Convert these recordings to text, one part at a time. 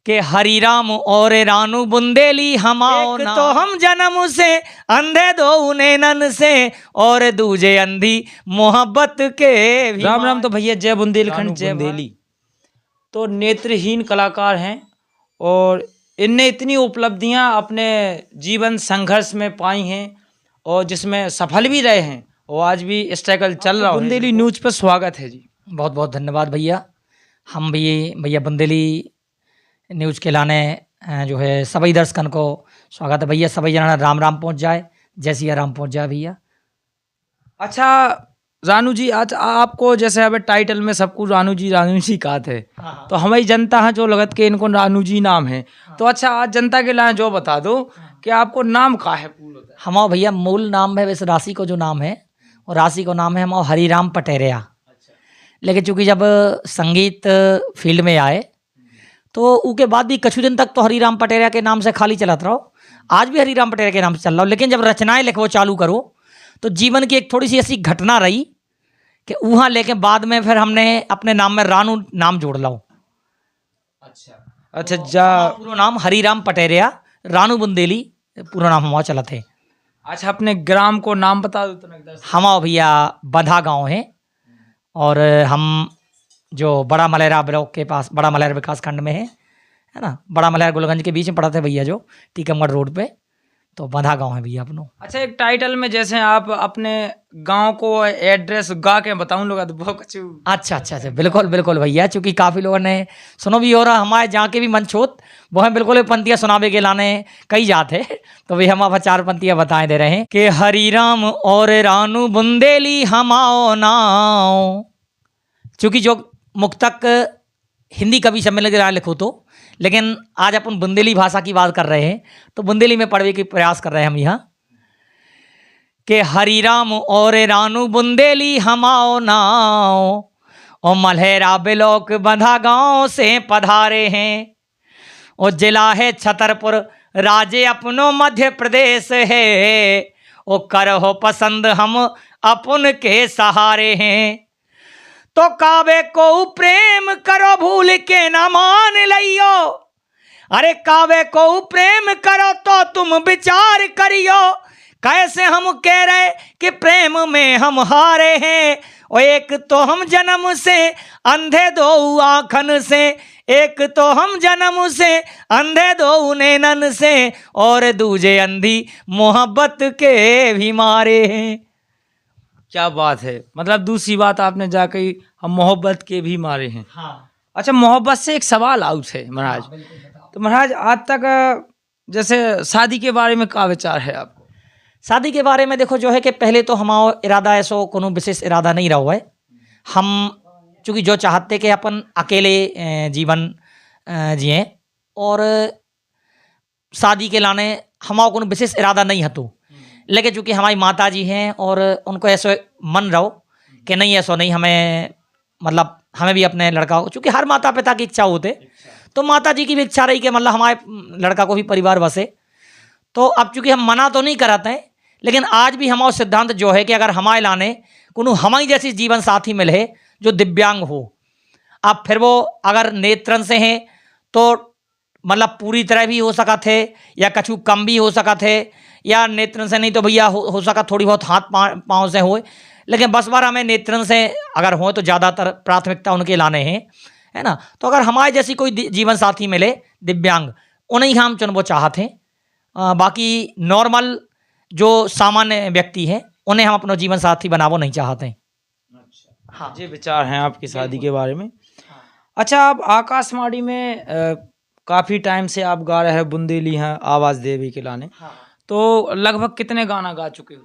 के हरि राम और रानू बुंदेली हमाओ ना। तो हम जन्म से अंधे दो नैनन से और दूजे अंधी मोहब्बत के भी। राम राम। तो भैया जय बुंदेलखंड जय बुंदेली। तो नेत्रहीन कलाकार हैं और इनने इतनी उपलब्धियां अपने जीवन संघर्ष में पाई हैं और जिसमें सफल भी रहे हैं और आज भी स्ट्रगल चल रहा है। बुंदेली न्यूज पर स्वागत है जी। बहुत बहुत धन्यवाद भैया। हम भी भैया बुंदेली न्यूज़ के लाने जो है सभी दर्शकन को स्वागत है भैया। सभी जना राम राम पहुंच जाए, जय सिया राम पहुंच जाए भैया। अच्छा रानू जी, आज आपको जैसे अब टाइटल में सब कुछ रानू जी कहा थे। हाँ। तो हमारी जनता है जो लगत के इनको रानू जी नाम है। तो अच्छा आज जनता के लिए जो बता दो कि आपको नाम का है पूरा? हमारा भैया मूल नाम है वैसे राशि को जो नाम है और राशि को नाम है हमारा हरिराम पटेरिया। लेकिन चूंकि जब संगीत फील्ड में आए तो उसके बाद भी कुछ दिन तक तो हरिराम पटेरिया के नाम से खाली चलाता रहो। आज भी हरिराम पटेरिया के नाम से चल रहा हो। लेकिन जब रचनाएं लिखो चालू करो तो जीवन की एक थोड़ी सी ऐसी घटना रही कि वहाँ लेके बाद में फिर हमने अपने नाम में रानू नाम जोड़ लाओ। अच्छा जा पूरा नाम हरिराम पटेरिया रानू बुंदेली पूरा नाम हमारा चला थे। अच्छा अपने ग्राम को नाम बता दो तो। हमारा भैया बंधा गांव है और हम जो बड़ा मलेरा ब्लॉक के पास बड़ा मलेरा विकास खंड में है ना। बड़ा मलेरा गोलगंज के बीच में पड़ा थे भैया जो टीकमगढ़ रोड पे। तो बंधा गांव है भैया अपनो। अच्छा एक टाइटल में जैसे आप अपने गांव को एड्रेस गा के बताऊं लोग तो बहुत कुछ। अच्छा बिल्कुल बिल्कुल भैया। चूंकि काफ़ी लोगों ने सुनो भी हो रहा हमारे जहाँ के भी मंच होत वो है बिल्कुल पंक्तियाँ सुनावे के लाने कई जाते। तो भी हम आप 4 पंक्तियाँ बताए दे रहे हैं कि हरि राम और रानू बुंदेली हमाओ नाव। चूँकि जो मुक्तक हिंदी कवि सम्मेलन के लिखो तो, लेकिन आज अपन बुंदेली भाषा की बात कर रहे हैं तो बुंदेली में पढ़ने की प्रयास कर रहे हैं हम यहाँ कि हरि राम और रानू बुंदेली हमाओ नाव और मल्हेरा ब्लॉक बंधा गांव से पधारे हैं और जिला है छतरपुर राज्य अपनो मध्य प्रदेश है और करहो पसंद हम अपन के सहारे हैं। तो कावे को प्रेम करो भूल के ना मान लियो। अरे कावे को प्रेम करो तो तुम विचार करियो। कैसे हम कह रहे कि प्रेम में हम हारे हैं और एक तो हम जन्म से अंधे दो आँखन से, एक तो हम जन्म से अंधे दो नैनन से और दूजे अंधी मोहब्बत के भी मारे हैं। क्या बात है। मतलब दूसरी बात आपने जाके हम मोहब्बत के भी मारे हैं। हाँ। अच्छा मोहब्बत से एक सवाल आउट है महाराज। तो महाराज आज तक जैसे शादी के बारे में क्या विचार है आपको? शादी के बारे में देखो जो है कि पहले तो हमारा इरादा ऐसो कोनो विशेष इरादा नहीं रहा हुआ है। हम चूँकि जो चाहते कि अपन अकेले जीवन जिए और शादी के लाने हमारा कोनो विशेष इरादा नहीं है। तो लेकिन चूँकि हमारी माता जी हैं और उनको ऐसा मन रहो कि नहीं ऐसा नहीं हमें मतलब हमें भी अपने लड़का हो। चूँकि हर माता पिता की इच्छा होते तो माता जी की भी इच्छा रही कि मतलब हमारे लड़का को भी परिवार बसे। तो अब चूँकि हम मना तो नहीं कराते हैं लेकिन आज भी हमारा सिद्धांत जो है कि अगर हमारे लाने कोनो हमारी जैसी जीवन साथी मिले जो दिव्यांग हो। अब फिर वो अगर नेत्रन से हैं तो मतलब पूरी तरह भी हो सका थे या कछु कम भी हो सका थे या नेत्रन से नहीं तो भैया हो सका थोड़ी बहुत हाथ पाँव से हो। लेकिन बस बार हमें नेत्रन से अगर हो तो ज़्यादातर प्राथमिकता उनके लाने हैं है ना। तो अगर हमारे जैसी कोई जीवन साथी मिले दिव्यांग उन्हें हम चुनबो चाहते हैं। बाकी नॉर्मल जो सामान्य व्यक्ति हैं उन्हें हम अपना जीवन साथी बनावो नहीं चाहते हैं। हाँ ये विचार हैं आपकी शादी के बारे में। अच्छा आप आकाशवाणी में काफ़ी टाइम से आप गा रहे हैं बुंदेली हैं आवाज़ देवी के लाने। तो लगभग कितने गाना गा चुके हो?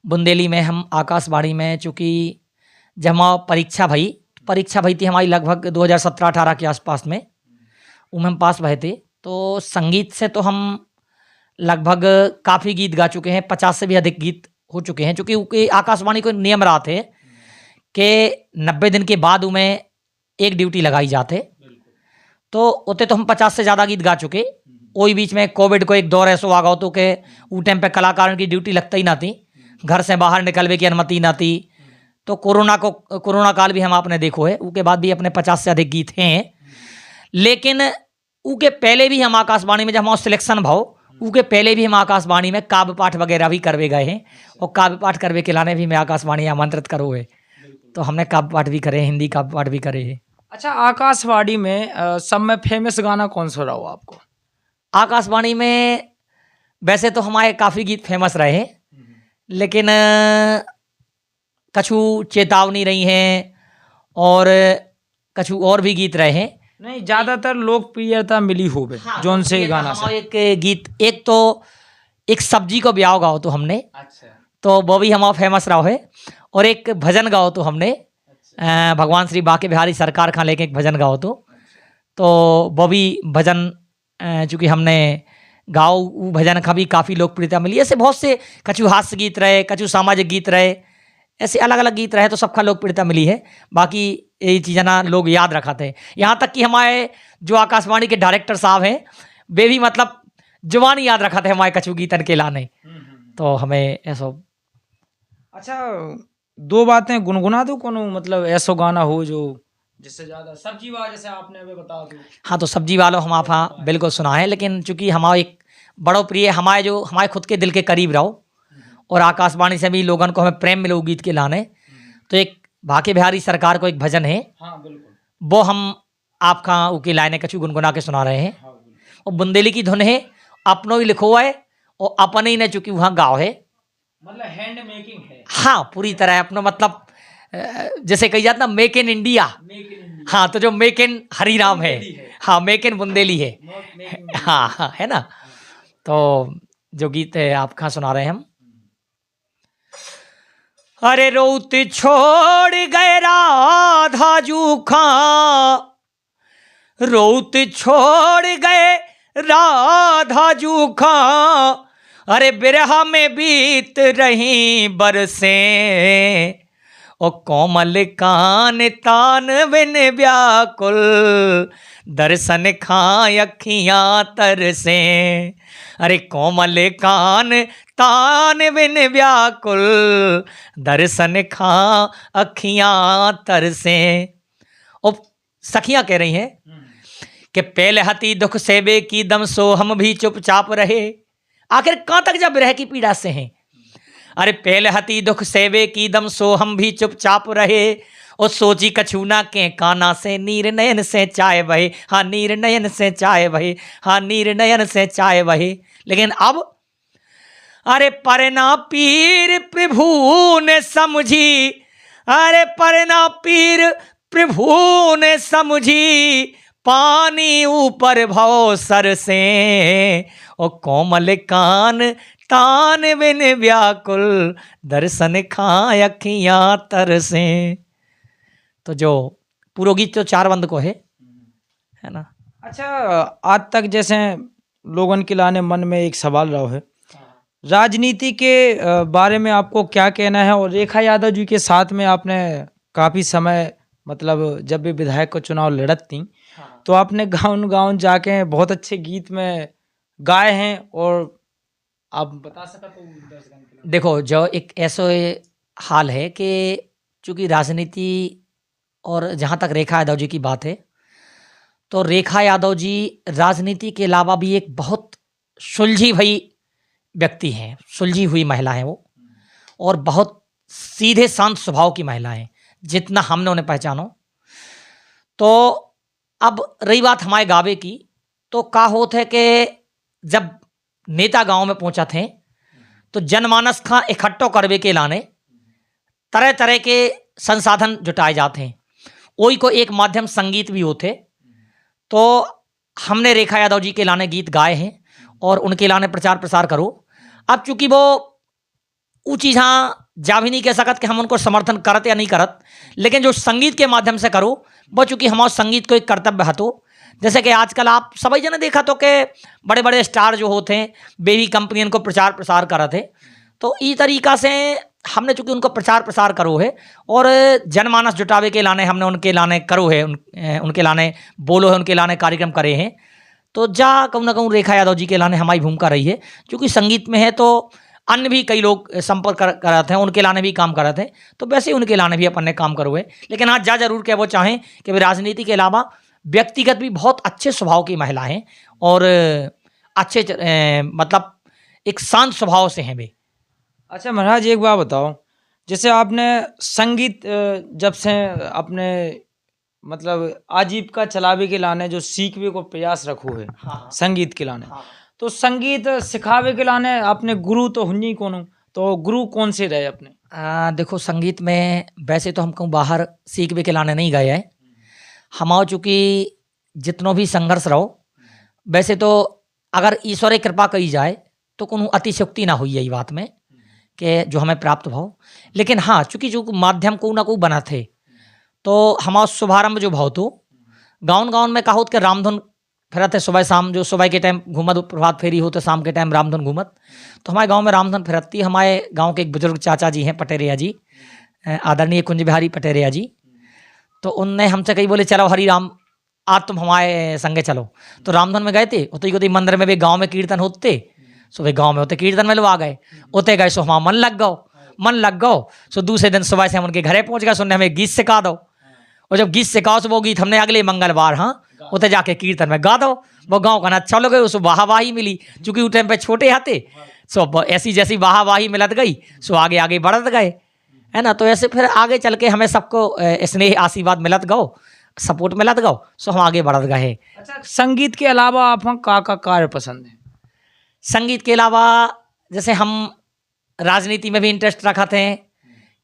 बुंदेली में हम आकाशवाणी में चूँकि जब हम परीक्षा भई थी हमारी लगभग 2017-18 के आसपास में उनमें हम पास भए थे। तो संगीत से तो हम लगभग काफ़ी गीत गा चुके हैं, 50 से भी अधिक गीत हो चुके हैं। चूँकि आकाशवाणी को नियम रहा थे कि 90 दिन के बाद उनमें एक ड्यूटी लगाई जाते। तो उतने तो हम 50 से ज़्यादा गीत गा चुके। वही बीच में कोविड को एक दौर ऐसा आ गया तो कि उस टाइम पे कलाकारों की ड्यूटी लगता ही ना थी, घर से बाहर निकलने की अनुमति ना थी। तो कोरोना काल भी हम आपने देखो है, उसके बाद भी अपने 50 से अधिक गीत हैं। लेकिन ऊके पहले भी हम आकाशवाणी में जब हमारा सिलेक्शन भाव ऊके पहले भी हम आकाशवाणी में काव्य पाठ वगैरह भी करवे गए हैं, और काव्य पाठ करवे के लाने भी मैं आकाशवाणी आमंत्रित करो है, तो हमने काव्य पाठ भी करे, हिंदी काव्य पाठ भी करे हैं। अच्छा, आकाशवाणी में सब में फेमस गाना कौन सा रहा हो आपको? आकाशवाणी में वैसे तो हमारे काफ़ी गीत फेमस रहे हैं, लेकिन कछु चेतावनी रही हैं और कछु और भी गीत रहे हैं। नहीं, ज्यादातर लोकप्रियता मिली हो बे जोन से गाना से। एक गीत, एक तो एक सब्जी को ब्याह गाओ तो हमने, अच्छा, तो वो भी हमारा फेमस रहा है, और एक भजन गाओ तो हमने, भगवान श्री बाके बिहारी सरकार खां लेके एक भजन गाओ तो वो भी भजन चूँकि हमने गाओ, वो भजन का भी काफ़ी लोकप्रियता मिली। ऐसे बहुत से कछु हास्य गीत रहे, कछु सामाजिक गीत रहे, ऐसे अलग अलग गीत रहे, तो सबका लोकप्रियता मिली है। बाकी यही चीज़ें ना लोग याद रखाते हैं, यहाँ तक कि हमारे जो आकाशवाणी के डायरेक्टर साहब हैं वे भी मतलब जुबानी याद रखाते हैं हमारे कछु गीतन के लाने, तो हमें ऐसा। अच्छा, दो बातें गुनगुना दो कोनो, मतलब ऐसा गाना हो जो जिससे ज़्यादा सब्जी वाला, जैसे आपने अभी बता दो। हाँ, तो सब्जी वालों हम आप बिल्कुल सुना है, लेकिन चूँकि हमारा एक बड़ो प्रिय हमारे जो हमारे खुद के दिल के करीब रहो, और आकाशवाणी से भी लोगों को हमें प्रेम मिलो गीत के लाने, तो एक बाके बिहारी सरकार को एक भजन है, हाँ बिल्कुल, वो हम आपका उकी लाइने कछु गुनगुना के सुना रहे हैं। और बुंदेली की धुन है, अपनों ही लिखो है और अपने ही ने चूँकि वहाँ गाओ है, मतलब हैंड मेकिंग है। हाँ, पूरी तरह अपना, मतलब जैसे कही जाता ना मेक इन इंडिया, हाँ, तो जो मेक इन हरिराम है, हाँ, मेक इन बुंदेली है, हाँ हाँ, है ना। तो जो गीत है आपका सुना रहे हैं हम। अरे रोत छोड़ गए राधा जूखा, रोत छोड़ गए राधा जूखा, अरे बिरहा में बीत रही बरसें, ओ कोमल कान तान बिन व्याकुल, दर्शन खां अखियां तरसें, अरे कोमल कान तान बिन व्याकुल, दर्शन खां अखियां तरसें। और सखियां कह रही हैं कि पहले हती दुख सेबे की दम सो हम भी चुपचाप रहे, आखिर कहाँ तक जब विरह की पीड़ा से हैं। अरे पहले हती दुख सेवे की दम सो हम भी चुपचाप रहे, और सोची कछूना के काना से नीर नयन से चाय बहे, हाँ नीर नयन से चाय बहे, हाँ नीर नयन से चाय बहे। लेकिन अब अरे परना पीर प्रभु ने समझी, अरे परना पीर प्रभु ने समझी, पानी ऊपर भव सर से, ओ कोमल कान तान बिन व्याकुल, दर्शन खां अखियां तरसे। तो जो पूरा गीत तो चार बंद को है ना। अच्छा, आज तक जैसे लोगन के लाने मन में एक सवाल रहा है, राजनीति के बारे में आपको क्या कहना है? और रेखा यादव जी के साथ में आपने काफ़ी समय, मतलब जब भी विधायक को चुनाव लड़त थी, तो आपने गाँव जाके बहुत अच्छे गीत में गाए हैं, और आप बता सका तो दर्शकों के लिए। देखो, जो एक ऐसा हाल है कि चूँकि राजनीति, और जहाँ तक रेखा यादव जी की बात है, तो रेखा यादव जी राजनीति के अलावा भी एक बहुत सुलझी हुई व्यक्ति हैं, सुलझी हुई महिला हैं वो, और बहुत सीधे शांत स्वभाव की महिला हैं जितना हमने उन्हें पहचानो। तो अब रही बात हमारे गावे की, तो का होता है कि जब नेता गांव में पहुंचा थे, तो जनमानस का इकट्ठो करवे के लाने तरह तरह के संसाधन जुटाए जाते हैं, वही को एक माध्यम संगीत भी होते। तो हमने रेखा यादव जी के लाने गीत गाए हैं और उनके लाने प्रचार प्रसार करो। अब चूंकि वो चीज़ हाँ जा भी नहीं कह सकत कि हम उनको समर्थन करत या नहीं करत, लेकिन जो संगीत के माध्यम से करो वो चूंकि हमारे संगीत को एक कर्तव्य हतो। जैसे कि आजकल आप सभी जने देखा तो कि बड़े बड़े स्टार जो होते हैं वे भी कंपनियन को प्रचार प्रसार करत है, तो इस तरीका से हमने चूंकि उनको प्रचार प्रसार करो है और जनमानस जुटावे के लाने हमने उनके लाने करो है, उनके लाने बोलो है, उनके लाने कार्यक्रम करे हैं। तो जा कहूँ ना कहूँ रेखा यादव जी के लाने हमारी भूमिका रही है, क्योंकि संगीत में है तो अन्य भी कई लोग संपर्क कराते हैं, उनके लाने भी काम कराते हैं, तो वैसे ही उनके लाने भी अपन ने काम करो है। लेकिन हाँ जा जरूर के वो चाहें कि वे राजनीति के अलावा व्यक्तिगत भी बहुत अच्छे स्वभाव की महिला हैं और अच्छे मतलब एक शांत स्वभाव से हैं वे। अच्छा महाराज, एक बात बताओ, जैसे आपने संगीत जब से अपने मतलब आजीविका चलावे के लाने जो सीखवे को प्रयास रखो है, हाँ। संगीत के लाने, हाँ। तो संगीत सिखावे के लाने अपने गुरु तो हुई कौन, तो गुरु कौन से रहे अपने? देखो संगीत में वैसे तो हम कहूँ बाहर सीखवे के लाने नहीं गए हैं। हमारा चूँकि जितनों भी संघर्ष रहो, वैसे तो अगर ईश्वर की कृपा करी जाए तो कोनो अतिशयोक्ति ना हुई यही बात में कि जो हमें प्राप्त भाव। लेकिन हाँ, चूँकि जो माध्यम को ना को बना थे, तो हमारा शुभारंभ जो भाव तो गाँव में कहा कि रामधुन फिरत है सुबह शाम, जो सुबह के टाइम घूमत प्रभात फेरी हो तो शाम के टाइम रामधुन घूमत। तो हमारे गांव में रामधुन फिरती। हमारे गांव के एक बुजुर्ग चाचा जी हैं पटेरिया जी, आदरणीय कुंज बिहारी पटेरिया जी, तो उनने हमसे कही बोले चलो हरी राम आज तुम हमारे संगे चलो। तो रामधुन में गए थे, उतई मंदिर में भी गाँव में कीर्तन होते, सो वे गाँव में होते कीर्तन में लोग आ गए, उते गए सो हमारा मन लग गो। सो दूसरे दिन सुबह से हम उनके घरे पहुंच गए, सुनने हमें गीत सिखा दो। और जब गीत सिखाओ तो वो गीत हमने अगले मंगलवार हाँ उते जाके कीर्तन में गा दो। वो गाँव का अच्छा लगे, उसको वाहवाही मिली, चूंकि उस टाइम पे छोटे हाथे सो ऐसी जैसी वाहवाही मिलत गई सो आगे आगे बढ़त गए, है ना। तो ऐसे फिर आगे चल के हमें सबको स्नेह आशीर्वाद मिलत गो, सपोर्ट मिलत गो, सो हम आगे बढ़त गए। अच्छा, संगीत के अलावा आप का कार्य पसंद है? संगीत के अलावा जैसे हम राजनीति में भी इंटरेस्ट रखा थे,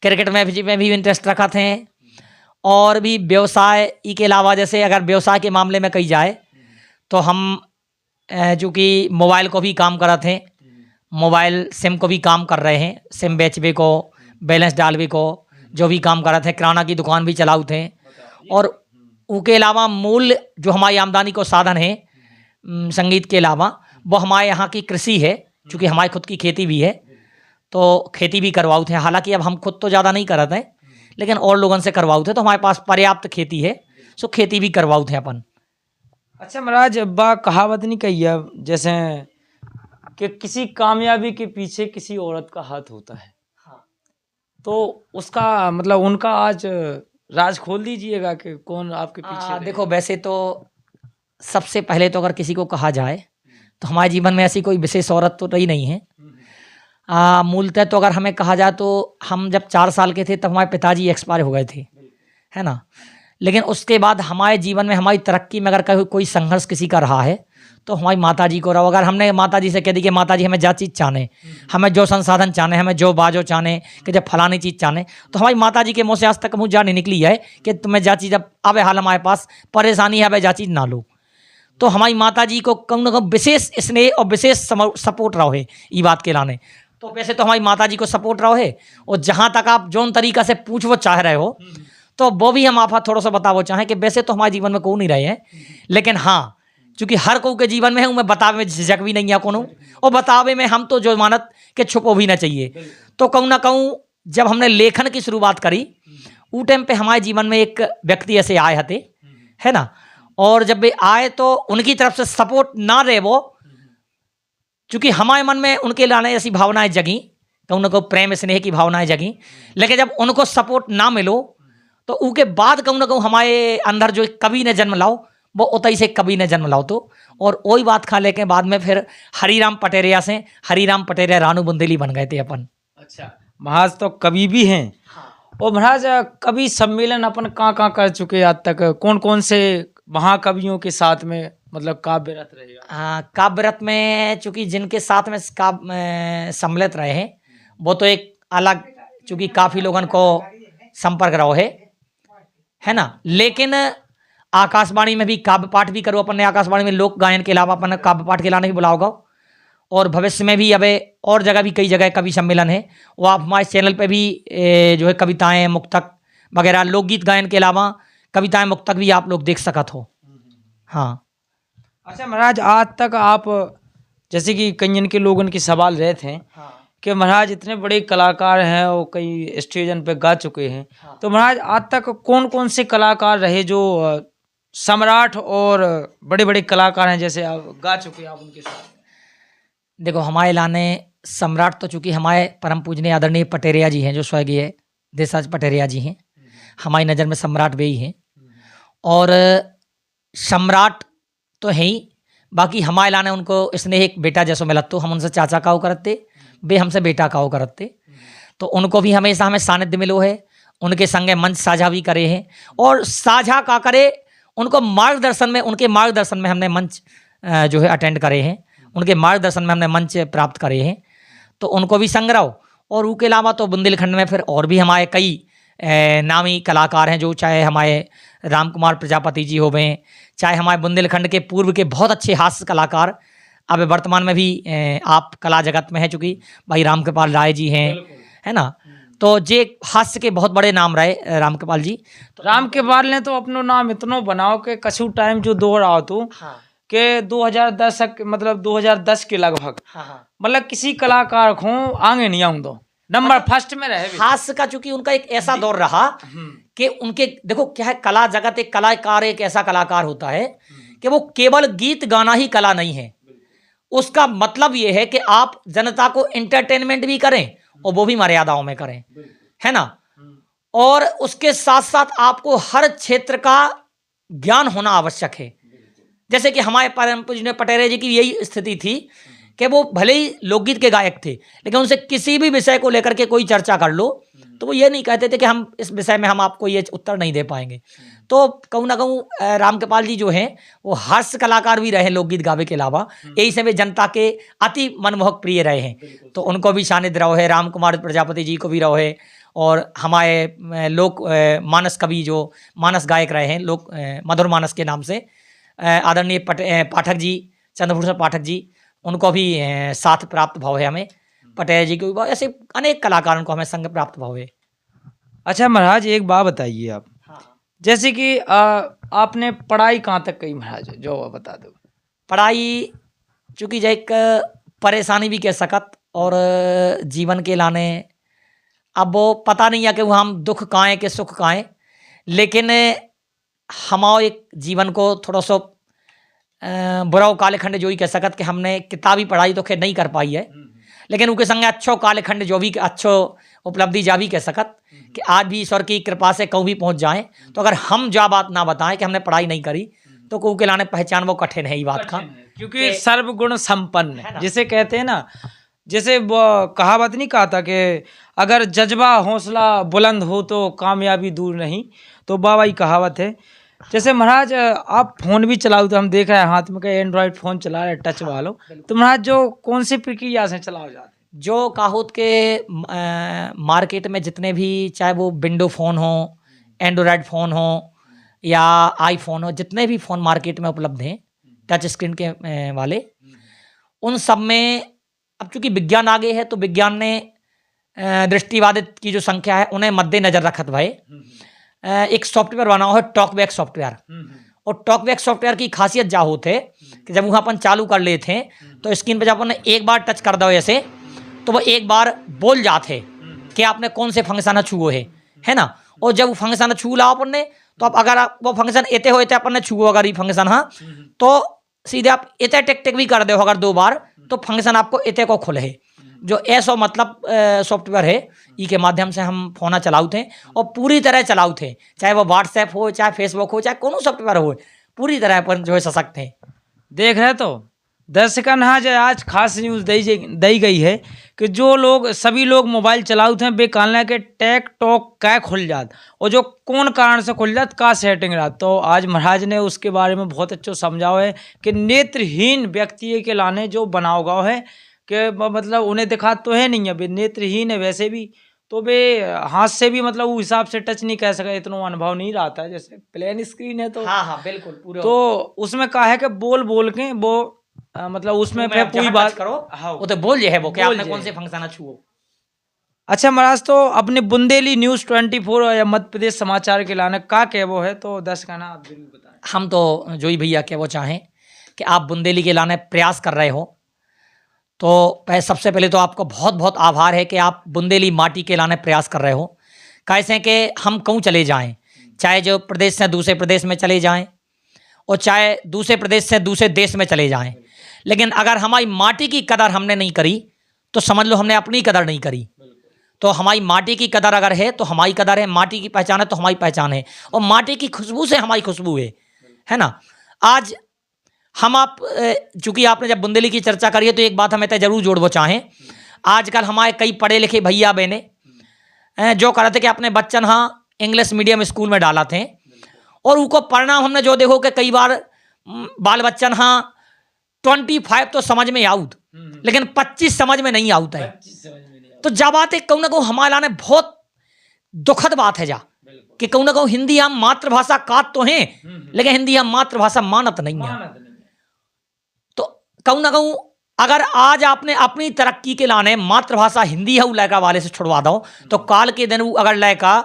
क्रिकेट में भी इंटरेस्ट रखा थे, और भी व्यवसाय के अलावा जैसे अगर व्यवसाय के मामले में कही जाए तो हम चूँकि मोबाइल को भी काम कर रहे थे, मोबाइल सिम को भी काम कर रहे हैं, सिम बेचवे को, बैलेंस डालवे को, जो भी काम कर रहे थे, किराना की दुकान भी चलाऊ थे। और उसके अलावा मूल जो हमारी आमदनी को साधन है संगीत के अलावा वो हमारे यहाँ की कृषि है, चूँकि हमारी खुद की खेती भी है, तो खेती भी करवाऊ थे। हालांकि अब हम खुद तो ज़्यादा नहीं कर रहे थे, लेकिन और लोगों से करवाऊ थे, तो हमारे पास पर्याप्त खेती है, सो खेती भी करवाऊ थे अपन। अच्छा महाराज, बा कहावत नहीं कही है जैसे कि किसी कामयाबी के पीछे किसी औरत का हाथ होता है, हाँ। तो उसका मतलब उनका आज राज खोल दीजिएगा कि कौन आपके पीछे रहे? देखो वैसे तो सबसे पहले तो अगर किसी को कहा जाए तो हमारे जीवन में ऐसी कोई विशेष औरत तो रही नहीं है। मूलतः तो अगर हमें कहा जाए तो हम जब 4 साल के थे तब हमारे पिताजी एक्सपायर हो गए थे, है ना। लेकिन उसके बाद हमारे जीवन में हमारी तरक्की में अगर कोई संघर्ष किसी का रहा है तो हमारी माताजी को रहा। अगर हमने माताजी से कह दी कि माताजी हमें जा चीज़ चाहने, हमें जो संसाधन चाहने, हमें जो बाजो चाहने, कि जब फलानी चीज़ चाहने, तो हमारी माताजी के मुँह से आज तक मुँह जा नहीं निकली है कि तुम्हें जा चीज़ अब आवे हाल हमारे पास परेशानी है, अब जा चीज़ ना लो। तो हमारी माताजी को कम न कम विशेष स्नेह और विशेष सपोर्ट रहो है ये बात के लाने। तो वैसे तो हमारी माताजी को सपोर्ट रहो है, और जहाँ तक आप जौन तरीका से पूछ वो चाह रहे हो तो वो भी हम आप थोड़ा सा बताओ चाहें कि वैसे तो हमारे जीवन में कोई नहीं रहे हैं, लेकिन हाँ चूँकि हर कोई के जीवन में है, मैं बतावे में झिझक भी नहीं है कोनो, और बतावे में हम तो जो मानत के छुपो भी ना चाहिए। तो कहूँ ना कहूँ जब हमने लेखन की शुरुआत करी उस टाइम पे हमारे जीवन में एक व्यक्ति ऐसे आए हते, है ना, और जब वे आए तो उनकी तरफ से सपोर्ट ना रहे वो, चूँकि हमारे मन में उनके लाने ऐसी भावनाएं जगी, कहूँ ना कहूँ प्रेम स्नेह की भावनाएं जगी, लेकिन जब उनको सपोर्ट ना मिलो तो उसके बाद कहूँ ना कहूँ हमारे अंदर जो कवि ने जन्म लाओ वो उतई से कवि ने जन्म लाओ। तो और वही बात खा लेके बाद में फिर हरीराम पटेरिया से हरीराम पटेरिया रानू बुंदेली बन गए थे अपन। अच्छा महाराज, तो कवि भी हैं। हाँ। और महाराज कवि सम्मेलन अपन कहाँ कर चुके आज तक, कौन कौन से महाकवियों के साथ में मतलब काव्यरत रहेगा? हाँ, काव्यरत में चूँकि जिनके साथ में सम्मिलित रहे हैं वो तो एक अलग, चूँकि काफ़ी लोगों को संपर्क रहो है ना। लेकिन आकाशवाणी में भी काव्य पाठ भी करो अपन ने, आकाशवाणी में लोक गायन के अलावा अपन काव्य पाठ के लाने भी बुलाओगा, और भविष्य में भी अब और जगह भी कई जगह कवि सम्मेलन है, वो आप हमारे चैनल पे भी जो है कविताएं मुक्तक वगैरह लोकगीत गायन के अलावा कविताएं मुक्तक भी आप लोग देख सकत हो। हाँ। अच्छा महाराज, आज तक आप जैसे कि कई के लोगों के सवाल रहे थे कि महाराज इतने बड़े कलाकार हैं और कई स्टेजन पे गा चुके हैं, तो महाराज आज तक कौन कौन से कलाकार रहे जो सम्राट और बड़े बड़े कलाकार हैं जैसे आप गा चुके हैं आप उनके साथ? देखो हमारे लाने सम्राट तो चूँकि हमारे परम पूजनीय आदरणीय पटेरिया जी हैं, जो स्वर्गीय देशराज पटेरिया जी हैं, हमारी नज़र में सम्राट वे ही हैं। और सम्राट तो है ही, बाकी हमारे लाने उनको स्नेह एक बेटा जैसो मिलत, तो हम उनसे चाचा काओ करते, वे हमसे बेटा काओ करते। तो उनको भी हमेशा हमें सानिध्य मिलो है, उनके संगे मंच साझा भी करे हैं, और साझा का करे उनको मार्गदर्शन में, उनके मार्गदर्शन में हमने मंच जो है अटेंड करे हैं, उनके मार्गदर्शन में हमने मंच प्राप्त करे हैं। तो उनको भी संग्रह, और उसके अलावा तो बुंदेलखंड में फिर और भी हमारे कई नामी कलाकार हैं, जो चाहे हमारे राम कुमार प्रजापति जी हो गए, चाहे हमारे बुंदेलखंड के पूर्व के बहुत अच्छे हास्य कलाकार अब वर्तमान में भी आप कला जगत में है, चूँकि भाई राम कृपाल राय जी हैं, है ना। तो जे हास्य के बहुत बड़े नाम रहे राम कृपाल जी। तो राम कृपाल ने तो अपनो नाम इतनो बनाओ के कछु टाइम जो दो रहा तो हाँ के 2010 मतलब 2010 के लगभग, हाँ, मतलब किसी कलाकार को आगे नहीं आऊँ दो नंबर फर्स्ट में रहे भी। हास्य का चूंकि उनका एक ऐसा दौर रहा कि उनके देखो क्या है, कला जगत एक कलाकार एक ऐसा कलाकार होता है कि वो केवल गीत गाना ही कला नहीं है, उसका मतलब ये है कि आप जनता को एंटरटेनमेंट भी करें और वो भी मर्यादाओं में करें, है ना। और उसके साथ साथ आपको हर क्षेत्र का ज्ञान होना आवश्यक है। जैसे कि हमारे परम पूज्य पटेरे जी की यही स्थिति थी कि वो भले ही लोकगीत के गायक थे, लेकिन उनसे किसी भी विषय को लेकर के कोई चर्चा कर लो तो वो ये नहीं कहते थे कि हम इस विषय में हम आपको ये उत्तर नहीं दे पाएंगे। तो कहूँ ना कहूँ रामकृपाल जी जो हैं वो हास्य कलाकार भी रहे लोकगीत गावे के अलावा, यही से वे जनता के अति मनमोहक प्रिय रहे हैं। तो उनको भी सानिध्य रहो है, राम कुमार प्रजापति जी को भी रहो है, और हमारे लोक मानस कवि जो मानस गायक रहे हैं, लोक मधुर मानस के नाम से आदरणीय पाठक जी, चंद्रभूषण पाठक जी, उनको भी साथ प्राप्त भाव है हमें। पटेल जी को, ऐसे अनेक कलाकारों को हमें संग प्राप्त भाव है। अच्छा महाराज एक बात बताइए आप, जैसे कि आपने पढ़ाई कहाँ तक की महाराज, जो बता दो। पढ़ाई चूँकि जो एक परेशानी भी कह सकत और जीवन के लाने, अब वो पता नहीं है कि वो हम दुख काएँ के सुख काएँ, लेकिन हमारे एक जीवन को थोड़ा सा बुरा कालखंड जो ही कह सकत कि हमने किताबी पढ़ाई तो खैर नहीं कर पाई है, लेकिन उनके संगे अच्छो कालखंड जो भी अच्छो उपलब्धि जा भी कह सकत कि आज भी ईश्वर की कृपा से कहूँ भी पहुँच जाएं। तो अगर हम जो बात ना बताएं कि हमने पढ़ाई नहीं करी तो कहूँ के लाने पहचान वो कठिन है ही बात का, क्योंकि सर्वगुण संपन्न है जिसे कहते हैं ना। जैसे वो कहावत नहीं कहा था कि अगर जज्बा हौसला बुलंद हो तो कामयाबी दूर नहीं, तो बाबा ही कहावत है। जैसे महाराज आप फोन भी चलाओ तो हम देख रहे हैं हाथ में एंड्रॉयड फोन चला रहे टच वालों, तो महाराज जो कौन सी प्रक्रिया से चलाओ जाते? जो काहोत के मार्केट में जितने भी, चाहे वो विंडो फ़ोन हो, एंड्रॉयड फ़ोन हो या आईफोन हो, जितने भी फ़ोन मार्केट में उपलब्ध हैं टच स्क्रीन के वाले, उन सब में अब चूँकि विज्ञान आगे है तो विज्ञान ने दृष्टिबाधित की जो संख्या है उन्हें मद्देनजर रखत भाई एक सॉफ्टवेयर बना हुआ है टॉकबैक सॉफ्टवेयर। और टॉकबैक सॉफ्टवेयर की खासियत जा होते कि जब वहाँ अपन चालू कर लेते हैं तो स्क्रीन पर जब अपन एक बार टच कर दो ऐसे तो वो एक बार बोल जाते कि आपने कौन से फंक्शन छुओ है ना। और जब वो फंक्शन छू ला अपन ने तो अब अगर वो फंक्शन एते हो अपन ने छुओ अगर ये फंक्शन, हाँ, तो सीधे आप एते टिक टिक भी कर दो अगर 2 बार तो फंक्शन आपको एते को खुले है। जो ऐसा मतलब सॉफ्टवेयर है ई के माध्यम से हम फोना चलाऊ थे और पूरी तरह चलाऊ थे, चाहे वो व्हाट्सएप हो, चाहे फेसबुक हो, चाहे कोनो सॉफ्टवेयर हो, पूरी तरह अपन जो है सशक्त हैं। देख रहे तो दर्शकन, हाँ, जो आज खास न्यूज़ दी गई है कि जो लोग सभी लोग मोबाइल चलाऊ थे बेकालना के टेक टॉक कै खुल जात और जो कौन कारण से खुल जात का सेटिंग रहा। तो आज महाराज ने उसके बारे में बहुत अच्छा समझाओ है कि नेत्रहीन व्यक्ति के लाने जो बनाओ गाँव है कि मतलब उन्हें दिखा तो है नहीं, अभी नेत्रहीन है वैसे भी, तो वे हाथ से भी मतलब उस हिसाब से टच नहीं कर सका, इतना अनुभव नहीं रहता है। जैसे प्लेन स्क्रीन है तो हाँ बिल्कुल पूरा, तो उसमें कहा है कि बोल के वो मतलब उसमें फिर पूरी बात करो, हाँ वो तो बोल जे है वो कि आपने कौन से फंक्शन छुओ। अच्छा महाराज, तो अपने बुंदेली न्यूज़ 24 या मध्य प्रदेश समाचार के लाने का क्या वो है, तो दर्शक ना आप जरूर बताएं। हम तो जो ही भैया क्या वो चाहें कि आप बुंदेली के लाने प्रयास कर रहे हो तो सबसे पहले तो आपको बहुत बहुत आभार है कि आप बुंदेली माटी के लाने प्रयास कर रहे हो। कैसे कि हम कहूँ चले जाएं, चाहे जो प्रदेश से दूसरे प्रदेश में चले जाएं और चाहे दूसरे प्रदेश से दूसरे देश में चले जाएं, लेकिन अगर हमारी माटी की कदर हमने नहीं करी तो समझ लो हमने अपनी कदर नहीं करी। तो हमारी माटी की कदर अगर है तो हमारी कदर है, माटी की पहचान है तो हमारी पहचान है, और माटी की खुशबू से हमारी खुशबू है ना। आज हम आप चूंकि आपने जब बुंदेली की चर्चा करी है तो एक बात हमें तो जरूर जोड़ना चाहें। आजकल हमारे कई पढ़े लिखे भैया बहने जो करते कि अपने बच्चन हाँ इंग्लिश मीडियम स्कूल में डाला थे और उनको परिणाम हमने जो देखो कि कई बार बाल बच्चन हाँ 25 तो समझ में आउट लेकिन 25 समझ में नहीं आउट है। तो जब बात है कहूँ ना कहूँ हमारे लाने बहुत दुखद बात है जा कि कहूँ ना कहूँ हिंदी हम मातृभाषा कात तो हैं लेकिन हिंदी हम मातृभाषा मानत नहीं है। तो कहूँ ना कहूँ अगर आज आपने अपनी तरक्की के लाने मातृभाषा हिंदी है लड़का वाले से छुड़वा दो तो काल के दिन अगर लड़का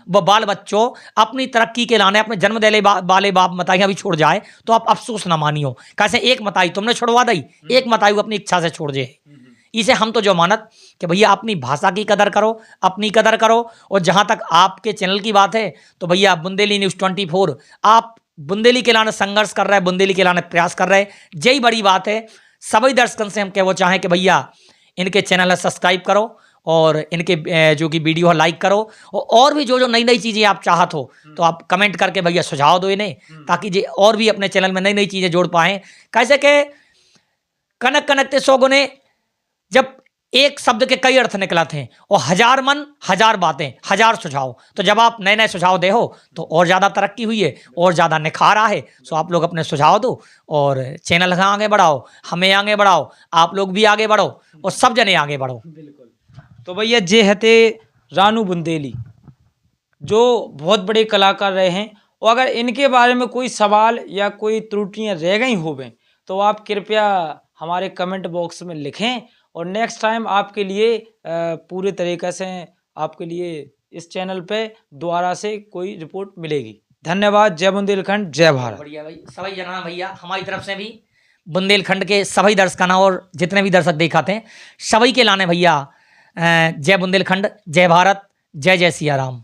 वो बाल बच्चों अपनी तरक्की के लाने अपने जन्म देले वाले बाप मताइयाँ भी छोड़ जाए तो आप अफसोस ना मानियो। कैसे एक मताई तुमने छुड़वा दी, एक मताई अपनी इच्छा से छोड़ जाए। इसे हम तो जो मानत कि भैया अपनी भाषा की कदर करो, अपनी कदर करो। और जहाँ तक आपके चैनल की बात है तो भैया बुंदेली न्यूज़ 24 आप बुंदेली के लाने संघर्ष कर रहे हैं, बुंदेली के लाने प्रयास कर रहे हैं, यही बड़ी बात है। सभी दर्शकों से हम क्या वो चाहें कि भैया इनके चैनल सब्सक्राइब करो और इनके जो कि वीडियो है लाइक करो और भी जो नई नई चीज़ें आप चाहत हो तो आप कमेंट करके भैया सुझाव दो इन्हें ताकि जे और भी अपने चैनल में नई नई चीज़ें जोड़ पाएँ। कैसे के कनक कनकते 100 गुने जब एक शब्द के कई अर्थ निकला थे और 1000 मन 1000 बातें 1000 सुझाव। तो जब आप नए नए सुझाव दे हो तो और ज़्यादा तरक्की हुई है और ज़्यादा निखार आ है। सो आप लोग अपने सुझाव दो और चैनल का आगे बढ़ाओ, हमें आगे बढ़ाओ, आप लोग भी आगे बढ़ो और सब जने आगे बढ़ो। बिल्कुल। तो भैया जे हते रानू बुंदेली जो बहुत बड़े कलाकार रहे हैं और अगर इनके बारे में कोई सवाल या कोई त्रुटियां रह गई होवें तो आप कृपया हमारे कमेंट बॉक्स में लिखें और नेक्स्ट टाइम आपके लिए पूरे तरीके से आपके लिए इस चैनल पे दोबारा से कोई रिपोर्ट मिलेगी। धन्यवाद। जय बुंदेलखंड, जय भारत। बढ़िया भाई, सभी जना भैया हमारी तरफ से भी बुंदेलखंड के सभी दर्शकाना और जितने भी दर्शक दिखाते हैं सभी के लाने भैया जय बुंदेलखंड, जय भारत, जय जय सिया राम।